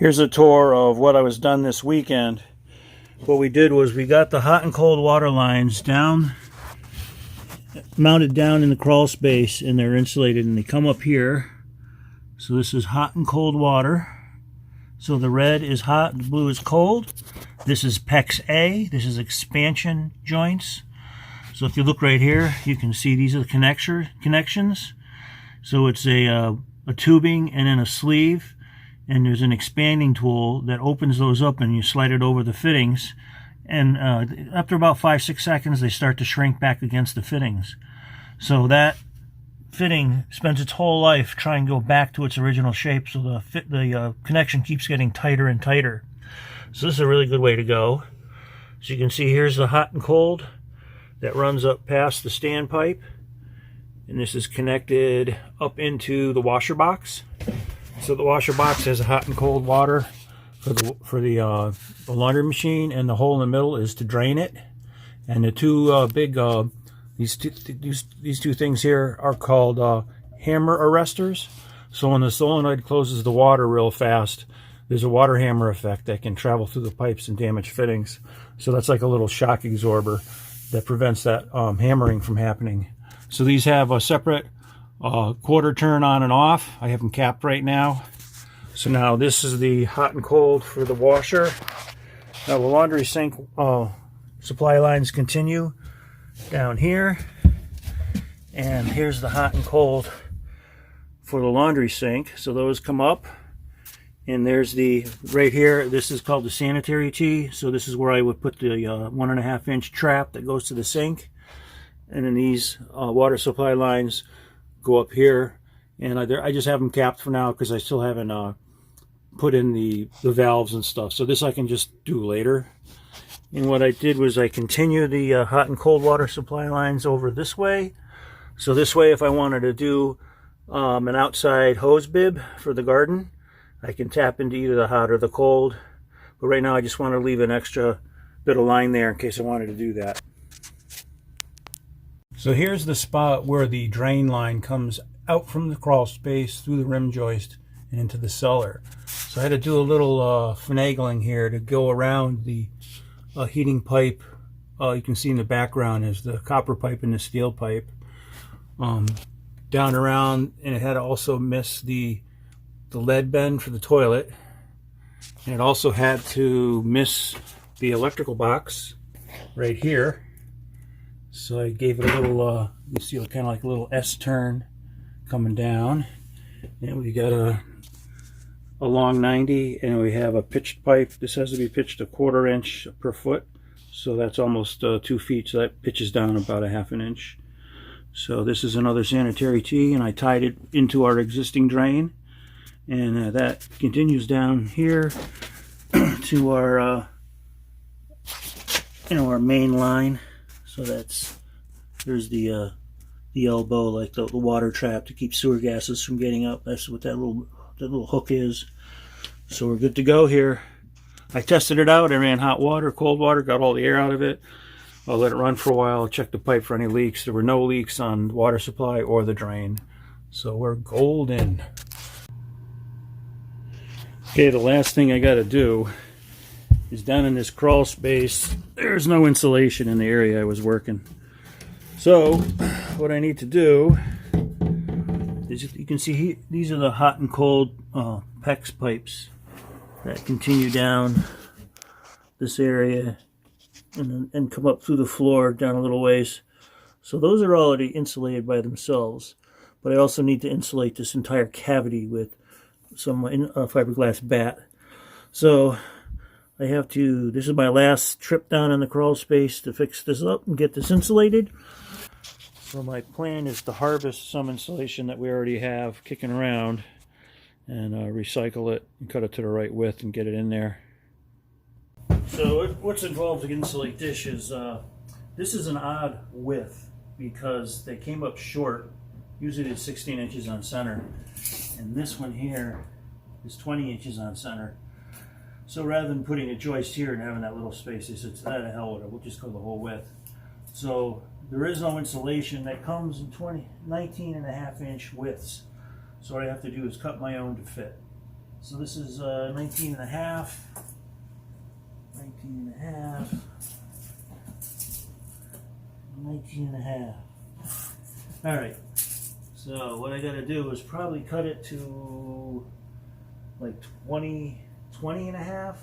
Here's a tour of what I was done this weekend. What we did was we got the hot and cold water lines down, mounted down in the crawl space, and they're insulated, and they come up here. So this is hot and cold water. So the red is hot, the blue is cold. This is PEX A, this is expansion joints. So if you look right here, you can see these are the connections. So it's a tubing and then a sleeve, and there's an expanding tool that opens those up and you slide it over the fittings, and after about 5-6 seconds they start to shrink back against the fittings. So that fitting spends its whole life trying to go back to its original shape, so the connection keeps getting tighter and tighter. So this is a really good way to go. So you can see here's the hot and cold that runs up past the standpipe, and this is connected up into the washer box. So the washer box has a hot and cold water for the laundry machine, and the hole in the middle is to drain it. And the two these two things here are called hammer arresters. So when the solenoid closes the water real fast, there's a water hammer effect that can travel through the pipes and damage fittings. So that's like a little shock absorber that prevents that hammering from happening. So these have a separate quarter turn on and off. I have them capped right now. So now this is the hot and cold for the washer. Now the laundry sink supply lines continue down here, and here's the hot and cold for the laundry sink. So those come up, and there's the right here, this is called the sanitary tee. So this is where I would put the 1.5 inch trap that goes to the sink, and then these water supply lines go up here, and I just have them capped for now because I still haven't put in the valves and stuff. So this I can just do later. And what I did was I continue the hot and cold water supply lines over this way. So this way, if I wanted to do an outside hose bib for the garden, I can tap into either the hot or the cold. But right now I just want to leave an extra bit of line there in case I wanted to do that. So here's the spot where the drain line comes out from the crawl space through the rim joist and into the cellar. So I had to do a little finagling here to go around the heating pipe. You can see in the background is the copper pipe and the steel pipe. Down around, and it had to also miss the lead bend for the toilet. And it also had to miss the electrical box right here. So I gave it a little, you see kind of like a little S-turn coming down. And we got a long 90, and we have a pitched pipe. This has to be pitched 1/4 inch per foot. So that's almost 2 feet. So that pitches down about 1/2 inch. So this is another sanitary tee, and I tied it into our existing drain. And that continues down here to our, our main line. So there's the elbow, like the water trap to keep sewer gases from getting up. That's what that little hook is. So we're good to go here. I tested it out. I ran hot water, cold water, got all the air out of it. I'll let it run for a while. Check the pipe for any leaks. There were no leaks on the water supply or the drain. So we're golden. Okay, the last thing I got to do is down in this crawl space, there's no insulation in the area I was working. So what I need to do is, you can see these are the hot and cold PEX pipes that continue down this area and come up through the floor down a little ways. So those are already insulated by themselves, but I also need to insulate this entire cavity with some fiberglass bat. So I have to, this is my last trip down in the crawl space to fix this up and get this insulated. So my plan is to harvest some insulation that we already have kicking around and recycle it and cut it to the right width and get it in there. So what's involved to insulate this is an odd width because they came up short. Usually it's 16 inches on center, and this one here is 20 inches on center. So rather than putting a joist here and having that little space, they said, "To hell with it, we'll just go the whole width." So there is no insulation that comes in 19.5 inch widths. So what I have to do is cut my own to fit. So this is 19 and a half. 19 and a half. 19 and a half. All right. So what I got to do is probably cut it to like 20 and a half.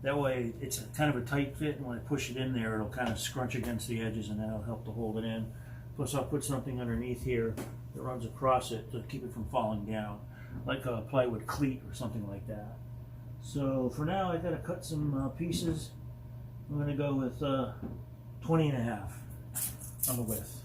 That way it's kind of a tight fit, and when I push it in there, it'll kind of scrunch against the edges, and that'll help to hold it in. Plus I'll put something underneath here that runs across it to keep it from falling down, like a plywood cleat or something like that. So for now I got to cut some pieces. I'm going to go with 20 and a half on the width.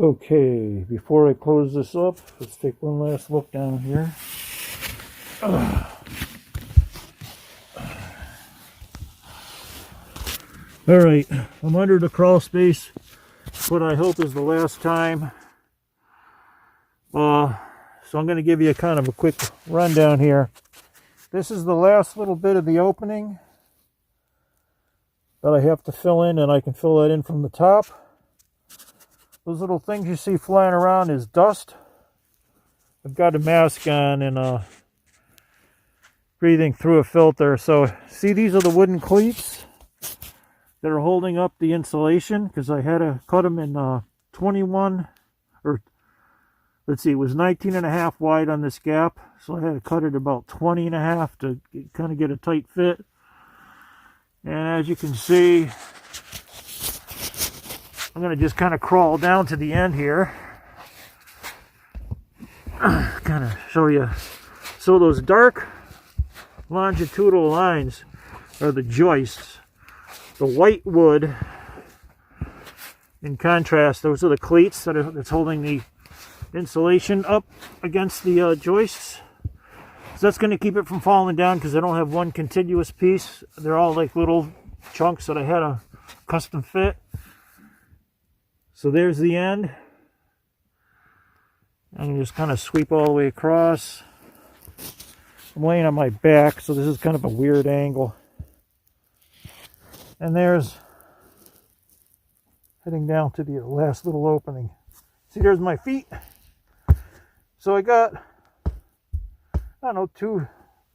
Okay, before I close this up, let's take one last look down here. Alright, I'm under the crawl space, what I hope is the last time. So I'm going to give you a kind of a quick rundown here. This is the last little bit of the opening that I have to fill in, and I can fill that in from the top. Those little things you see flying around is dust. I've got a mask on and breathing through a filter. So see, these are the wooden cleats that are holding up the insulation, because I had to cut them in 21, or let's see, it was 19.5 wide on this gap. So I had to cut it about 20.5 to kind of get a tight fit. And as you can see, I'm going to just kind of crawl down to the end here. Kind of show you. So those dark longitudinal lines are the joists. The white wood, in contrast, those are the cleats that's holding the insulation up against the joists. So that's going to keep it from falling down, because I don't have one contiguous piece. They're all like little chunks that I had to custom fit. So there's the end. I can just kind of sweep all the way across. I'm laying on my back, so this is kind of a weird angle. And there's, heading down to the last little opening. See, there's my feet. So I got, I don't know,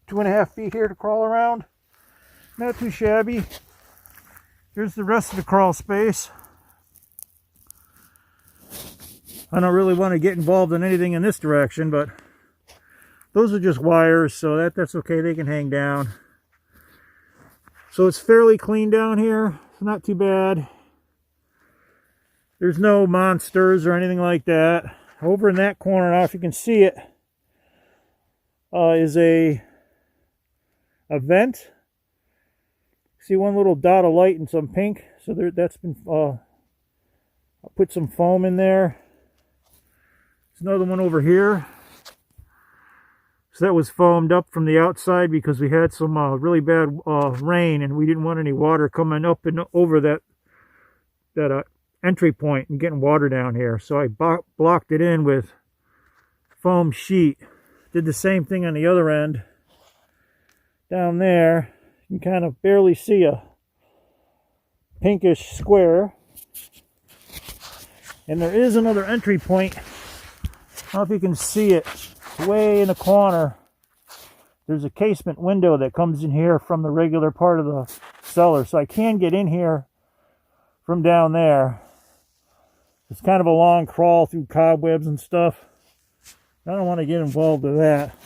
2.5 feet here to crawl around. Not too shabby. Here's the rest of the crawl space. I don't really want to get involved in anything in this direction, but those are just wires, so that's okay. They can hang down. So it's fairly clean down here. It's not too bad. There's no monsters or anything like that. Over in that corner, now if you can see it, is a vent. See one little dot of light and some pink. So that's been, I'll put some foam in there. There's another one over here. So that was foamed up from the outside because we had some really bad rain, and we didn't want any water coming up and over that entry point and getting water down here. So I blocked it in with foam sheet. Did the same thing on the other end. Down there, you can kind of barely see a pinkish square. And there is another entry point. I don't know if you can see it. It's way in the corner. There's a casement window that comes in here from the regular part of the cellar. So I can get in here from down there. It's kind of a long crawl through cobwebs and stuff. I don't want to get involved with that.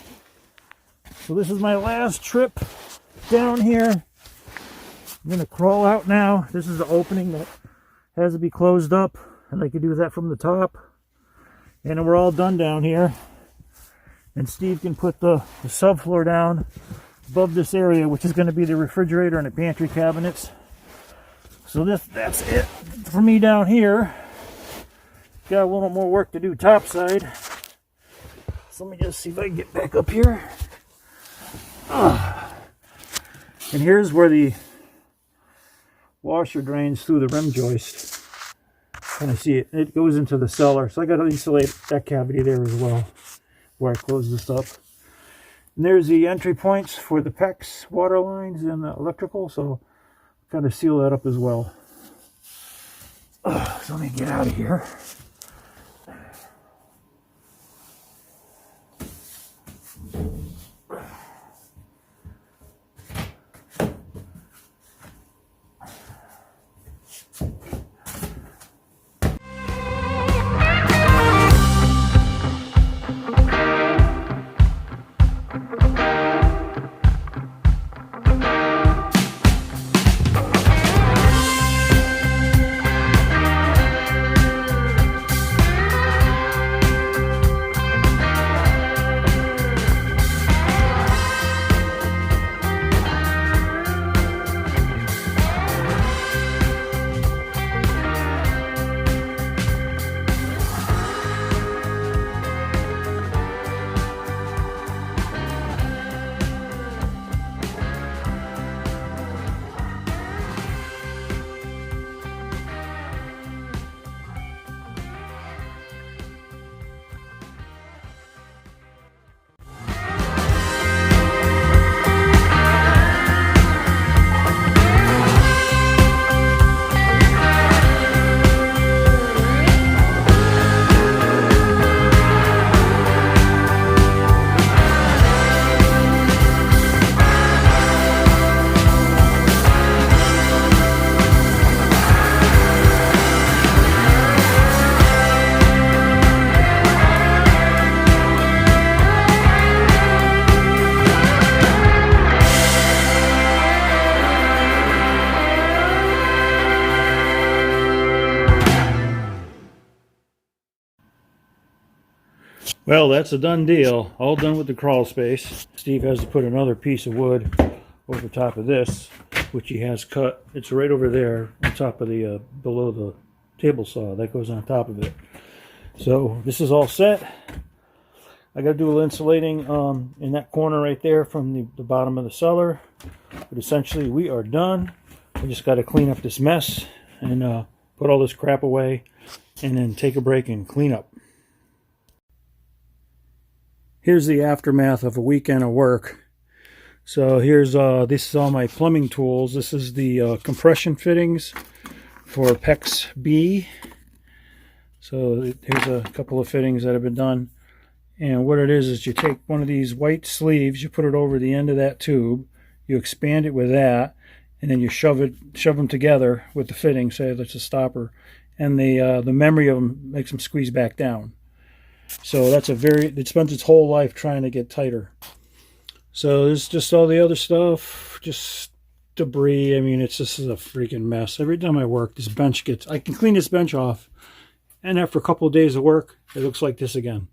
So this is my last trip down here. I'm going to crawl out now. This is the opening that has to be closed up, and I can do that from the top. And we're all done down here. And Steve can put the subfloor down above this area, which is going to be the refrigerator and the pantry cabinets. So that's it for me down here. Got a little more work to do topside. So let me just see if I can get back up here. And here's where the washer drains through the rim joist. Kind of see it. It goes into the cellar. So I got to insulate that cavity there as well where I close this up. And there's the entry points for the PEX water lines and the electrical. So kind of seal that up as well. So let me get out of here. Well, that's a done deal. All done with the crawl space. Steve has to put another piece of wood over top of this, which he has cut. It's right over there on top of the, below the table saw. That goes on top of it. So this is all set. I got to do a little insulating in that corner right there from the bottom of the cellar. But essentially we are done. I just got to clean up this mess and put all this crap away and then take a break and clean up. Here's the aftermath of a weekend of work. So here's this is all my plumbing tools. This is the compression fittings for PEX B. So here's a couple of fittings that have been done. And what it is you take one of these white sleeves, you put it over the end of that tube, you expand it with that, and then you shove them together with the fitting, say that's a stopper, and the memory of them makes them squeeze back down. So that's it spends its whole life trying to get tighter. So there's just all the other stuff, just debris. I mean, this is a freaking mess. Every time I work, this bench I can clean this bench off, and after a couple of days of work, it looks like this again.